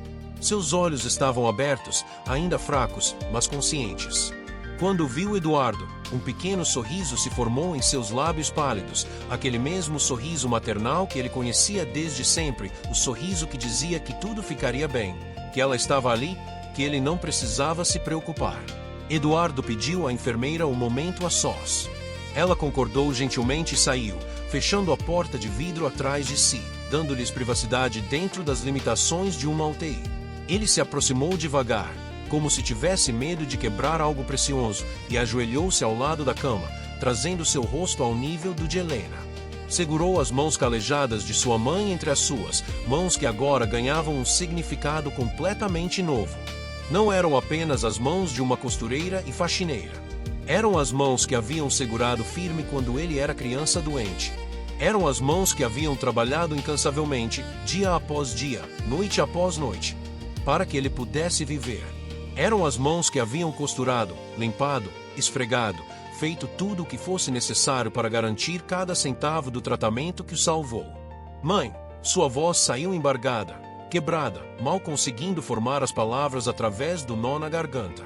A: Seus olhos estavam abertos, ainda fracos, mas conscientes. Quando viu Eduardo, um pequeno sorriso se formou em seus lábios pálidos, aquele mesmo sorriso maternal que ele conhecia desde sempre, o sorriso que dizia que tudo ficaria bem, que ela estava ali, que ele não precisava se preocupar. Eduardo pediu à enfermeira um momento a sós. Ela concordou gentilmente e saiu, fechando a porta de vidro atrás de si, dando-lhes privacidade dentro das limitações de uma UTI. Ele se aproximou devagar, como se tivesse medo de quebrar algo precioso, e ajoelhou-se ao lado da cama, trazendo seu rosto ao nível do de Helena. Segurou as mãos calejadas de sua mãe entre as suas, mãos que agora ganhavam um significado completamente novo. Não eram apenas as mãos de uma costureira e faxineira. Eram as mãos que haviam segurado firme quando ele era criança doente. Eram as mãos que haviam trabalhado incansavelmente, dia após dia, noite após noite, para que ele pudesse viver. Eram as mãos que haviam costurado, limpado, esfregado, feito tudo o que fosse necessário para garantir cada centavo do tratamento que o salvou. Mãe, sua voz saiu embargada, quebrada, mal conseguindo formar as palavras através do nó na garganta.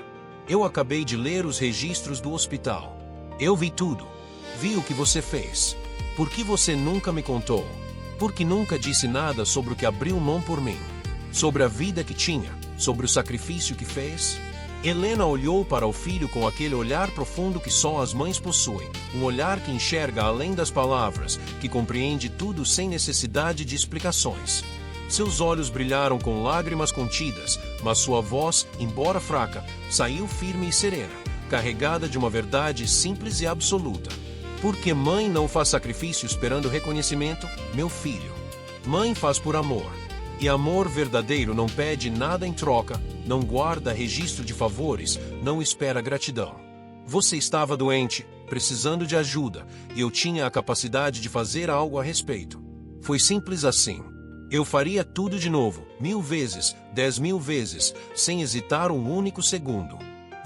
A: Eu acabei de ler os registros do hospital. Eu vi tudo. Vi o que você fez. Por que você nunca me contou? Por que nunca disse nada sobre o que abriu mão por mim? Sobre a vida que tinha? Sobre o sacrifício que fez? Helena olhou para o filho com aquele olhar profundo que só as mães possuem, um olhar que enxerga além das palavras, que compreende tudo sem necessidade de explicações. Seus olhos brilharam com lágrimas contidas, mas sua voz, embora fraca, saiu firme e serena, carregada de uma verdade simples e absoluta. Porque mãe não faz sacrifício esperando reconhecimento, meu filho. Mãe faz por amor. E amor verdadeiro não pede nada em troca, não guarda registro de favores, não espera gratidão. Você estava doente, precisando de ajuda, e eu tinha a capacidade de fazer algo a respeito. Foi simples assim. Eu faria tudo de novo, 1000 vezes, 10.000 vezes, sem hesitar um único segundo.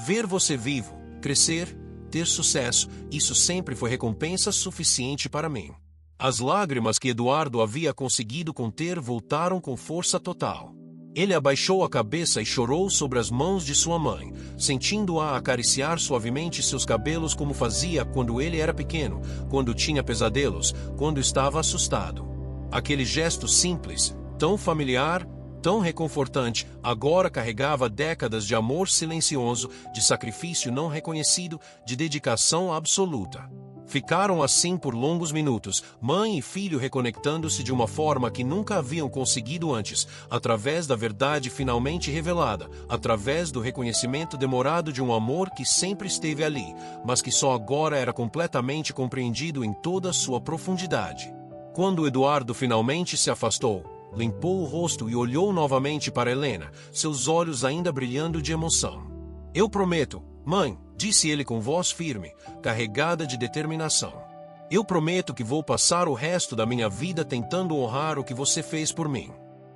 A: Ver você vivo, crescer, ter sucesso, isso sempre foi recompensa suficiente para mim. As lágrimas que Eduardo havia conseguido conter voltaram com força total. Ele abaixou a cabeça e chorou sobre as mãos de sua mãe, sentindo-a acariciar suavemente seus cabelos como fazia quando ele era pequeno, quando tinha pesadelos, quando estava assustado. Aquele gesto simples, tão familiar, tão reconfortante, agora carregava décadas de amor silencioso, de sacrifício não reconhecido, de dedicação absoluta. Ficaram assim por longos minutos, mãe e filho reconectando-se de uma forma que nunca haviam conseguido antes, através da verdade finalmente revelada, através do reconhecimento demorado de um amor que sempre esteve ali, mas que só agora era completamente compreendido em toda a sua profundidade. Quando Eduardo finalmente se afastou, limpou o rosto e olhou novamente para Helena, seus olhos ainda brilhando de emoção. Eu prometo, mãe, disse ele com voz firme, carregada de determinação. Eu prometo que vou passar o resto da minha vida tentando honrar o que você fez por mim.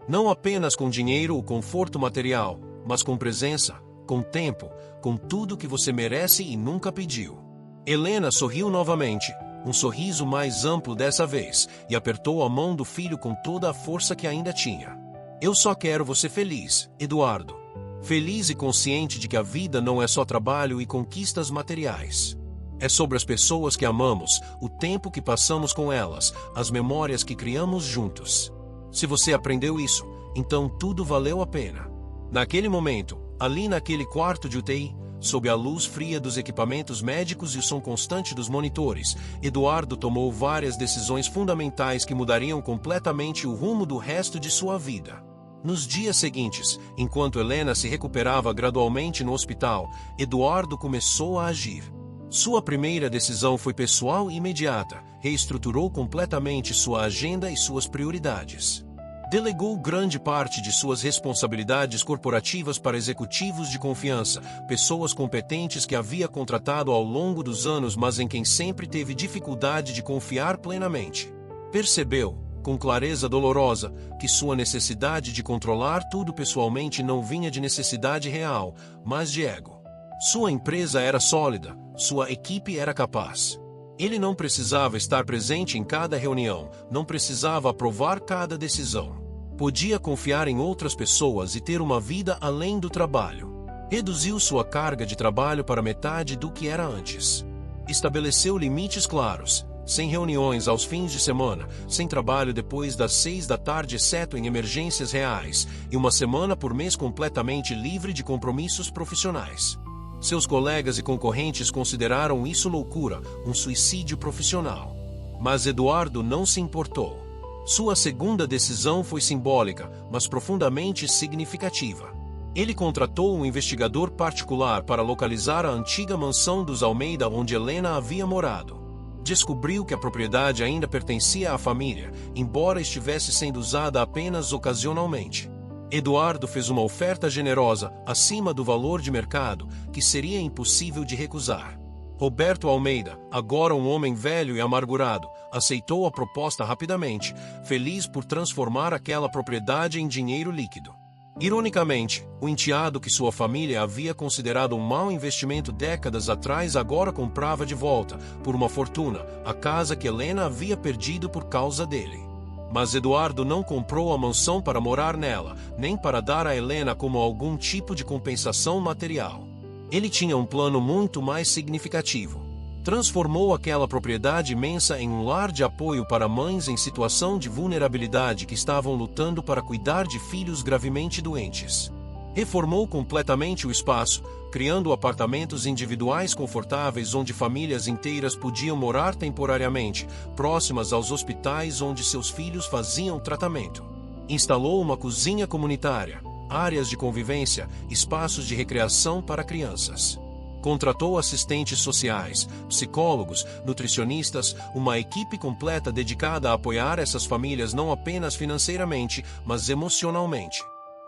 A: Não apenas com dinheiro ou conforto material, mas com presença, com tempo, com tudo que você merece e nunca pediu. Helena sorriu novamente, um sorriso mais amplo dessa vez, e apertou a mão do filho com toda a força que ainda tinha. Eu só quero você feliz, Eduardo. Feliz e consciente de que a vida não é só trabalho e conquistas materiais. É sobre as pessoas que amamos, o tempo que passamos com elas, as memórias que criamos juntos. Se você aprendeu isso, então tudo valeu a pena. Naquele momento, ali naquele quarto de UTI, sob a luz fria dos equipamentos médicos e o som constante dos monitores, Eduardo tomou várias decisões fundamentais que mudariam completamente o rumo do resto de sua vida. Nos dias seguintes, enquanto Helena se recuperava gradualmente no hospital, Eduardo começou a agir. Sua primeira decisão foi pessoal e imediata, reestruturou completamente sua agenda e suas prioridades. Delegou grande parte de suas responsabilidades corporativas para executivos de confiança, pessoas competentes que havia contratado ao longo dos anos, mas em quem sempre teve dificuldade de confiar plenamente. Percebeu, com clareza dolorosa, que sua necessidade de controlar tudo pessoalmente não vinha de necessidade real, mas de ego. Sua empresa era sólida, sua equipe era capaz. Ele não precisava estar presente em cada reunião, não precisava aprovar cada decisão. Podia confiar em outras pessoas e ter uma vida além do trabalho. Reduziu sua carga de trabalho para metade do que era antes. Estabeleceu limites claros, sem reuniões aos fins de semana, sem trabalho depois das 6 da tarde exceto em emergências reais, e uma semana por mês completamente livre de compromissos profissionais. Seus colegas e concorrentes consideraram isso loucura, um suicídio profissional. Mas Eduardo não se importou. Sua segunda decisão foi simbólica, mas profundamente significativa. Ele contratou um investigador particular para localizar a antiga mansão dos Almeida onde Helena havia morado. Descobriu que a propriedade ainda pertencia à família, embora estivesse sendo usada apenas ocasionalmente. Eduardo fez uma oferta generosa, acima do valor de mercado, que seria impossível de recusar. Roberto Almeida, agora um homem velho e amargurado, aceitou a proposta rapidamente, feliz por transformar aquela propriedade em dinheiro líquido. Ironicamente, o enteado que sua família havia considerado um mau investimento décadas atrás agora comprava de volta, por uma fortuna, a casa que Helena havia perdido por causa dele. Mas Eduardo não comprou a mansão para morar nela, nem para dar a Helena como algum tipo de compensação material. Ele tinha um plano muito mais significativo. Transformou aquela propriedade imensa em um lar de apoio para mães em situação de vulnerabilidade que estavam lutando para cuidar de filhos gravemente doentes. Reformou completamente o espaço, criando apartamentos individuais confortáveis onde famílias inteiras podiam morar temporariamente, próximas aos hospitais onde seus filhos faziam tratamento. Instalou uma cozinha comunitária, áreas de convivência, espaços de recreação para crianças. Contratou assistentes sociais, psicólogos, nutricionistas, uma equipe completa dedicada a apoiar essas famílias não apenas financeiramente, mas emocionalmente.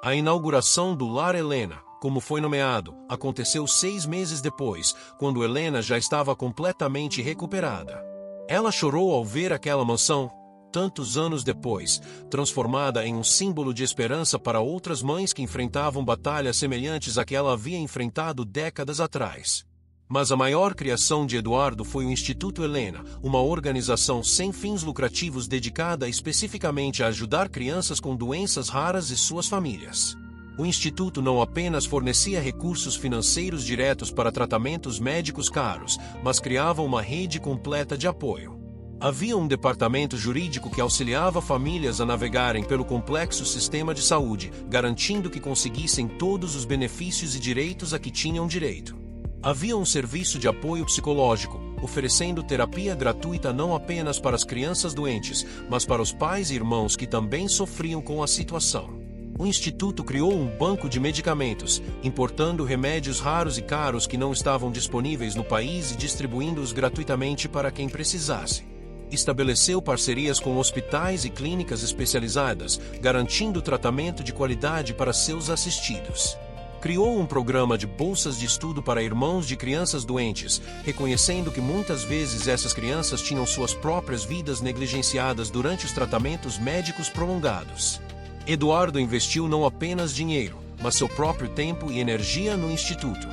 A: A inauguração do Lar Helena, como foi nomeado, aconteceu 6 meses depois, quando Helena já estava completamente recuperada. Ela chorou ao ver aquela mansão, tantos anos depois, transformada em um símbolo de esperança para outras mães que enfrentavam batalhas semelhantes à que ela havia enfrentado décadas atrás. Mas a maior criação de Eduardo foi o Instituto Helena, uma organização sem fins lucrativos dedicada especificamente a ajudar crianças com doenças raras e suas famílias. O Instituto não apenas fornecia recursos financeiros diretos para tratamentos médicos caros, mas criava uma rede completa de apoio. Havia um departamento jurídico que auxiliava famílias a navegarem pelo complexo sistema de saúde, garantindo que conseguissem todos os benefícios e direitos a que tinham direito. Havia um serviço de apoio psicológico, oferecendo terapia gratuita não apenas para as crianças doentes, mas para os pais e irmãos que também sofriam com a situação. O Instituto criou um banco de medicamentos, importando remédios raros e caros que não estavam disponíveis no país e distribuindo-os gratuitamente para quem precisasse. Estabeleceu parcerias com hospitais e clínicas especializadas, garantindo tratamento de qualidade para seus assistidos. Criou um programa de bolsas de estudo para irmãos de crianças doentes, reconhecendo que muitas vezes essas crianças tinham suas próprias vidas negligenciadas durante os tratamentos médicos prolongados. Eduardo investiu não apenas dinheiro, mas seu próprio tempo e energia no Instituto.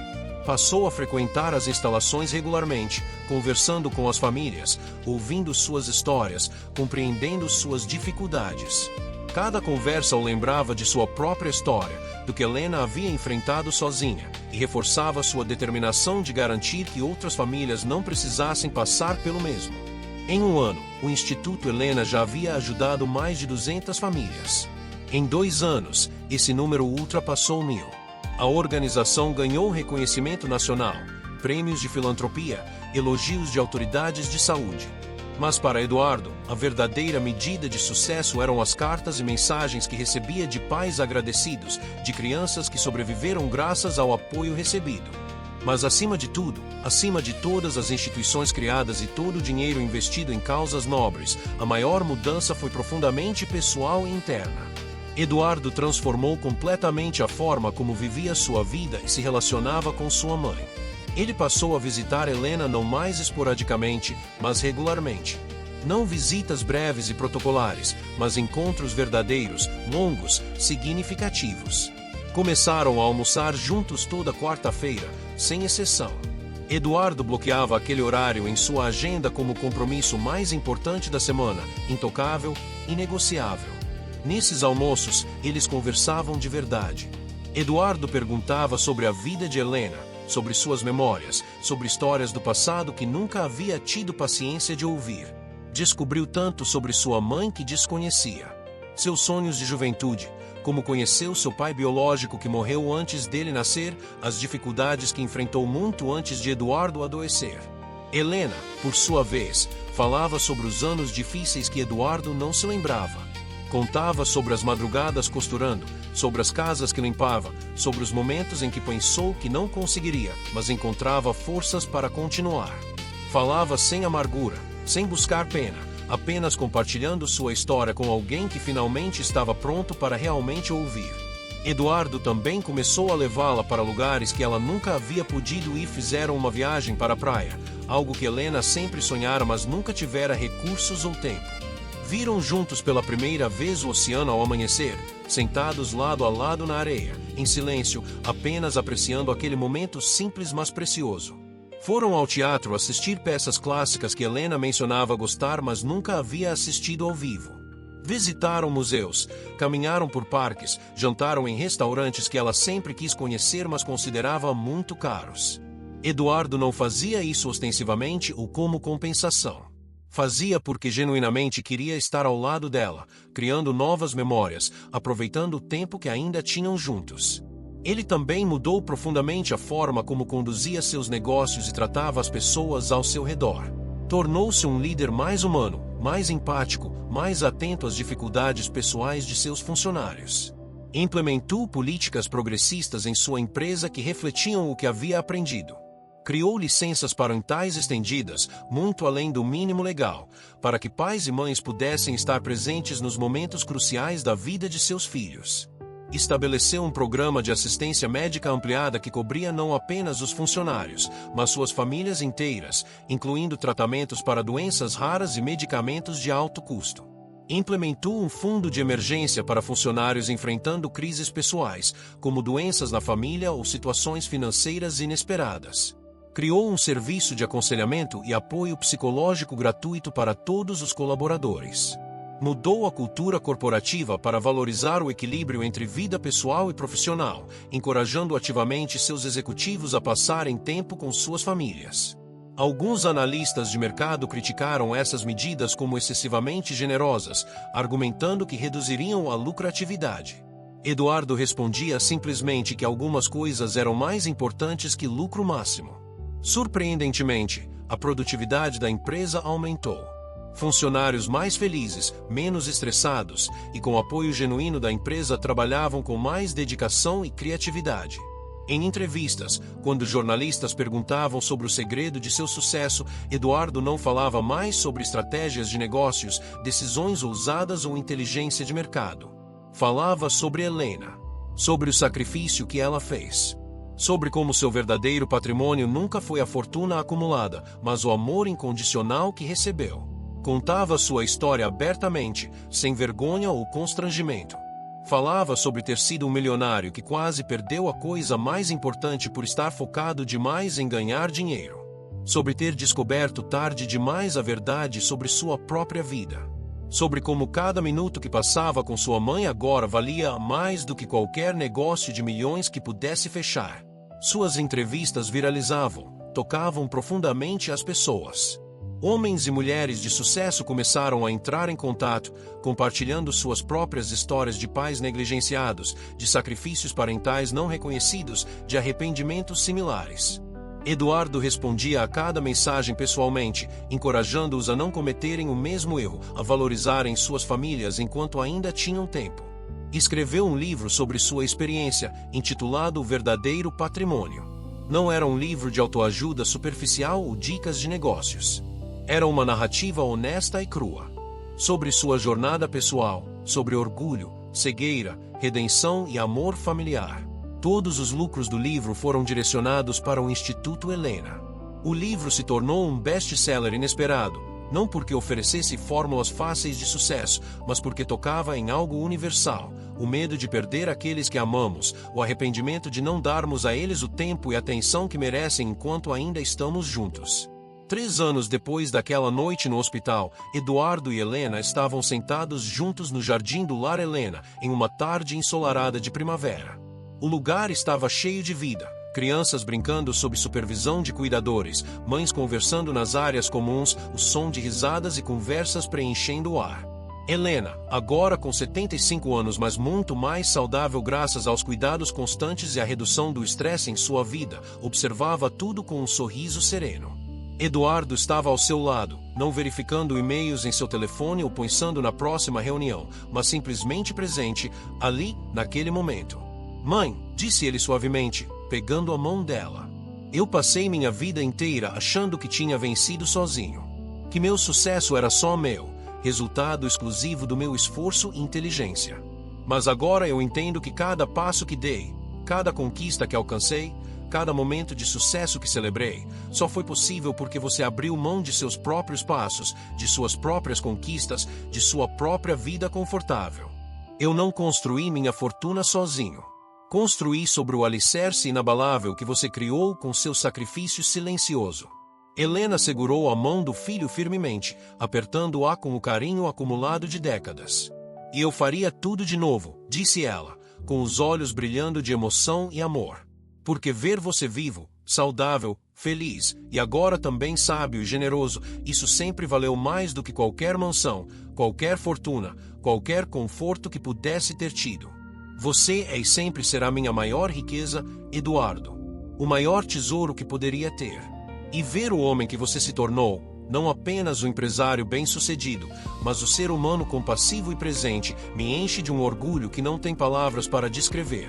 A: Passou a frequentar as instalações regularmente, conversando com as famílias, ouvindo suas histórias, compreendendo suas dificuldades. Cada conversa o lembrava de sua própria história, do que Helena havia enfrentado sozinha, e reforçava sua determinação de garantir que outras famílias não precisassem passar pelo mesmo. Em um ano, o Instituto Helena já havia ajudado mais de 200 famílias. Em 2 anos, esse número ultrapassou 1.000. A organização ganhou reconhecimento nacional, prêmios de filantropia, elogios de autoridades de saúde. Mas para Eduardo, a verdadeira medida de sucesso eram as cartas e mensagens que recebia de pais agradecidos, de crianças que sobreviveram graças ao apoio recebido. Mas acima de tudo, acima de todas as instituições criadas e todo o dinheiro investido em causas nobres, a maior mudança foi profundamente pessoal e interna. Eduardo transformou completamente a forma como vivia sua vida e se relacionava com sua mãe. Ele passou a visitar Helena não mais esporadicamente, mas regularmente. Não visitas breves e protocolares, mas encontros verdadeiros, longos, significativos. Começaram a almoçar juntos toda quarta-feira, sem exceção. Eduardo bloqueava aquele horário em sua agenda como o compromisso mais importante da semana, intocável, inegociável. Nesses almoços, eles conversavam de verdade. Eduardo perguntava sobre a vida de Helena, sobre suas memórias, sobre histórias do passado que nunca havia tido paciência de ouvir. Descobriu tanto sobre sua mãe que desconhecia. Seus sonhos de juventude, como conheceu seu pai biológico que morreu antes dele nascer, as dificuldades que enfrentou muito antes de Eduardo adoecer. Helena, por sua vez, falava sobre os anos difíceis que Eduardo não se lembrava. Contava sobre as madrugadas costurando, sobre as casas que limpava, sobre os momentos em que pensou que não conseguiria, mas encontrava forças para continuar. Falava sem amargura, sem buscar pena, apenas compartilhando sua história com alguém que finalmente estava pronto para realmente ouvir. Eduardo também começou a levá-la para lugares que ela nunca havia podido ir. Fizeram uma viagem para a praia, algo que Helena sempre sonhara mas nunca tivera recursos ou tempo. Viram juntos pela primeira vez o oceano ao amanhecer, sentados lado a lado na areia, em silêncio, apenas apreciando aquele momento simples mas precioso. Foram ao teatro assistir peças clássicas que Helena mencionava gostar mas nunca havia assistido ao vivo. Visitaram museus, caminharam por parques, jantaram em restaurantes que ela sempre quis conhecer, mas considerava muito caros. Eduardo não fazia isso ostensivamente ou como compensação. Fazia porque genuinamente queria estar ao lado dela, criando novas memórias, aproveitando o tempo que ainda tinham juntos. Ele também mudou profundamente a forma como conduzia seus negócios e tratava as pessoas ao seu redor. Tornou-se um líder mais humano, mais empático, mais atento às dificuldades pessoais de seus funcionários. Implementou políticas progressistas em sua empresa que refletiam o que havia aprendido. Criou licenças parentais estendidas, muito além do mínimo legal, para que pais e mães pudessem estar presentes nos momentos cruciais da vida de seus filhos. Estabeleceu um programa de assistência médica ampliada que cobria não apenas os funcionários, mas suas famílias inteiras, incluindo tratamentos para doenças raras e medicamentos de alto custo. Implementou um fundo de emergência para funcionários enfrentando crises pessoais, como doenças na família ou situações financeiras inesperadas. Criou um serviço de aconselhamento e apoio psicológico gratuito para todos os colaboradores. Mudou a cultura corporativa para valorizar o equilíbrio entre vida pessoal e profissional, encorajando ativamente seus executivos a passarem tempo com suas famílias. Alguns analistas de mercado criticaram essas medidas como excessivamente generosas, argumentando que reduziriam a lucratividade. Eduardo respondia simplesmente que algumas coisas eram mais importantes que lucro máximo. Surpreendentemente, a produtividade da empresa aumentou. Funcionários mais felizes, menos estressados e com apoio genuíno da empresa trabalhavam com mais dedicação e criatividade. Em entrevistas, quando jornalistas perguntavam sobre o segredo de seu sucesso, Eduardo não falava mais sobre estratégias de negócios, decisões ousadas ou inteligência de mercado. Falava sobre Helena, sobre o sacrifício que ela fez. Sobre como seu verdadeiro patrimônio nunca foi a fortuna acumulada, mas o amor incondicional que recebeu. Contava sua história abertamente, sem vergonha ou constrangimento. Falava sobre ter sido um milionário que quase perdeu a coisa mais importante por estar focado demais em ganhar dinheiro. Sobre ter descoberto tarde demais a verdade sobre sua própria vida. Sobre como cada minuto que passava com sua mãe agora valia mais do que qualquer negócio de milhões que pudesse fechar. Suas entrevistas viralizavam, tocavam profundamente as pessoas. Homens e mulheres de sucesso começaram a entrar em contato, compartilhando suas próprias histórias de pais negligenciados, de sacrifícios parentais não reconhecidos, de arrependimentos similares. Eduardo respondia a cada mensagem pessoalmente, encorajando-os a não cometerem o mesmo erro, a valorizarem suas famílias enquanto ainda tinham tempo. Escreveu um livro sobre sua experiência, intitulado O Verdadeiro Patrimônio. Não era um livro de autoajuda superficial ou dicas de negócios. Era uma narrativa honesta e crua. Sobre sua jornada pessoal, sobre orgulho, cegueira, redenção e amor familiar. Todos os lucros do livro foram direcionados para o Instituto Helena. O livro se tornou um best-seller inesperado, não porque oferecesse fórmulas fáceis de sucesso, mas porque tocava em algo universal: o medo de perder aqueles que amamos, o arrependimento de não darmos a eles o tempo e atenção que merecem enquanto ainda estamos juntos. 3 anos depois daquela noite no hospital, Eduardo e Helena estavam sentados juntos no jardim do Lar Helena, em uma tarde ensolarada de primavera. O lugar estava cheio de vida, crianças brincando sob supervisão de cuidadores, mães conversando nas áreas comuns, o som de risadas e conversas preenchendo o ar. Helena, agora com 75 anos, mas muito mais saudável graças aos cuidados constantes e à redução do estresse em sua vida, observava tudo com um sorriso sereno. Eduardo estava ao seu lado, não verificando e-mails em seu telefone ou pensando na próxima reunião, mas simplesmente presente, ali, naquele momento. "Mãe", disse ele suavemente, pegando a mão dela. "Eu passei minha vida inteira achando que tinha vencido sozinho. Que meu sucesso era só meu, resultado exclusivo do meu esforço e inteligência. Mas agora eu entendo que cada passo que dei, cada conquista que alcancei, cada momento de sucesso que celebrei, só foi possível porque você abriu mão de seus próprios passos, de suas próprias conquistas, de sua própria vida confortável. Eu não construí minha fortuna sozinho. Construí sobre o alicerce inabalável que você criou com seu sacrifício silencioso." Helena segurou a mão do filho firmemente, apertando-a com o carinho acumulado de décadas. E eu faria tudo de novo, disse ela, com os olhos brilhando de emoção e amor. Porque ver você vivo, saudável, feliz, e agora também sábio e generoso, isso sempre valeu mais do que qualquer mansão, qualquer fortuna, qualquer conforto que pudesse ter tido. Você é e sempre será minha maior riqueza, Eduardo. O maior tesouro que poderia ter. E ver o homem que você se tornou, não apenas o empresário bem-sucedido, mas o ser humano compassivo e presente, me enche de um orgulho que não tem palavras para descrever.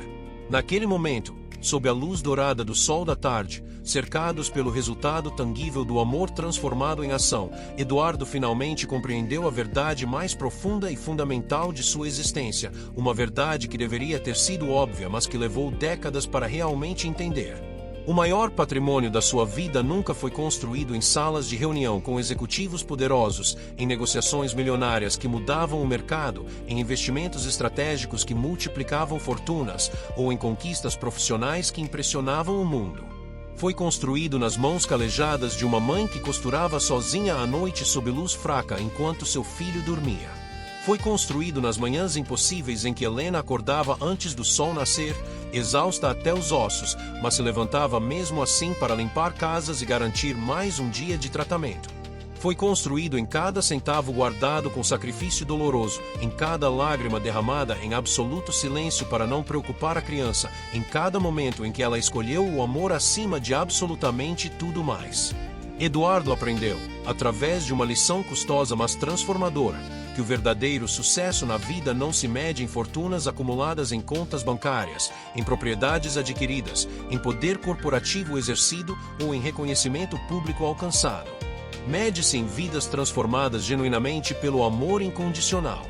A: Naquele momento, sob a luz dourada do sol da tarde, cercados pelo resultado tangível do amor transformado em ação, Eduardo finalmente compreendeu a verdade mais profunda e fundamental de sua existência, uma verdade que deveria ter sido óbvia, mas que levou décadas para realmente entender. O maior patrimônio da sua vida nunca foi construído em salas de reunião com executivos poderosos, em negociações milionárias que mudavam o mercado, em investimentos estratégicos que multiplicavam fortunas, ou em conquistas profissionais que impressionavam o mundo. Foi construído nas mãos calejadas de uma mãe que costurava sozinha à noite sob luz fraca enquanto seu filho dormia. Foi construído nas manhãs impossíveis em que Helena acordava antes do sol nascer, exausta até os ossos, mas se levantava mesmo assim para limpar casas e garantir mais um dia de tratamento. Foi construído em cada centavo guardado com sacrifício doloroso, em cada lágrima derramada em absoluto silêncio para não preocupar a criança, em cada momento em que ela escolheu o amor acima de absolutamente tudo mais. Eduardo aprendeu, através de uma lição custosa mas transformadora, que o verdadeiro sucesso na vida não se mede em fortunas acumuladas em contas bancárias, em propriedades adquiridas, em poder corporativo exercido ou em reconhecimento público alcançado. Mede-se em vidas transformadas genuinamente pelo amor incondicional.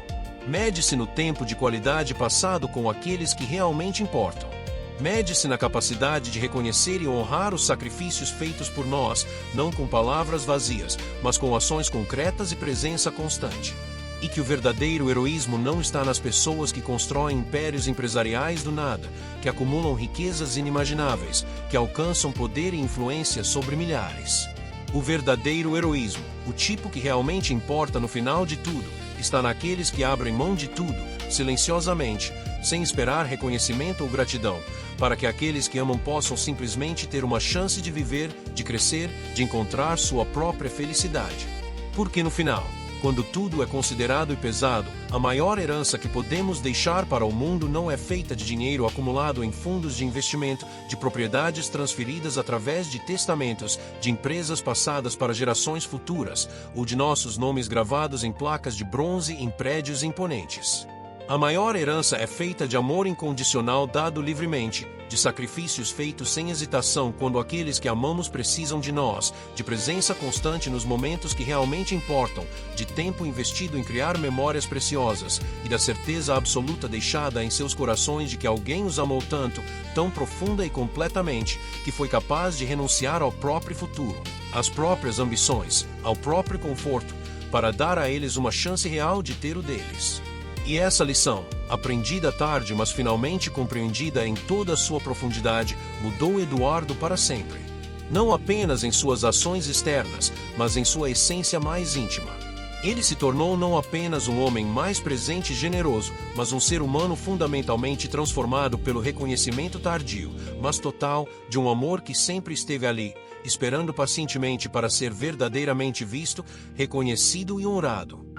A: Mede-se no tempo de qualidade passado com aqueles que realmente importam. Mede-se na capacidade de reconhecer e honrar os sacrifícios feitos por nós, não com palavras vazias, mas com ações concretas e presença constante. E que o verdadeiro heroísmo não está nas pessoas que constroem impérios empresariais do nada, que acumulam riquezas inimagináveis, que alcançam poder e influência sobre milhares. O verdadeiro heroísmo, o tipo que realmente importa no final de tudo, está naqueles que abrem mão de tudo, silenciosamente, sem esperar reconhecimento ou gratidão, para que aqueles que amam possam simplesmente ter uma chance de viver, de crescer, de encontrar sua própria felicidade. Porque no final, quando tudo é considerado e pesado, a maior herança que podemos deixar para o mundo não é feita de dinheiro acumulado em fundos de investimento, de propriedades transferidas através de testamentos, de empresas passadas para gerações futuras, ou de nossos nomes gravados em placas de bronze em prédios imponentes. A maior herança é feita de amor incondicional dado livremente, de sacrifícios feitos sem hesitação quando aqueles que amamos precisam de nós, de presença constante nos momentos que realmente importam, de tempo investido em criar memórias preciosas e da certeza absoluta deixada em seus corações de que alguém os amou tanto, tão profunda e completamente, que foi capaz de renunciar ao próprio futuro, às próprias ambições, ao próprio conforto, para dar a eles uma chance real de ter o deles. E essa lição, aprendida tarde mas finalmente compreendida em toda a sua profundidade, mudou Eduardo para sempre. Não apenas em suas ações externas, mas em sua essência mais íntima. Ele se tornou não apenas um homem mais presente e generoso, mas um ser humano fundamentalmente transformado pelo reconhecimento tardio, mas total, de um amor que sempre esteve ali, esperando pacientemente para ser verdadeiramente visto, reconhecido e honrado.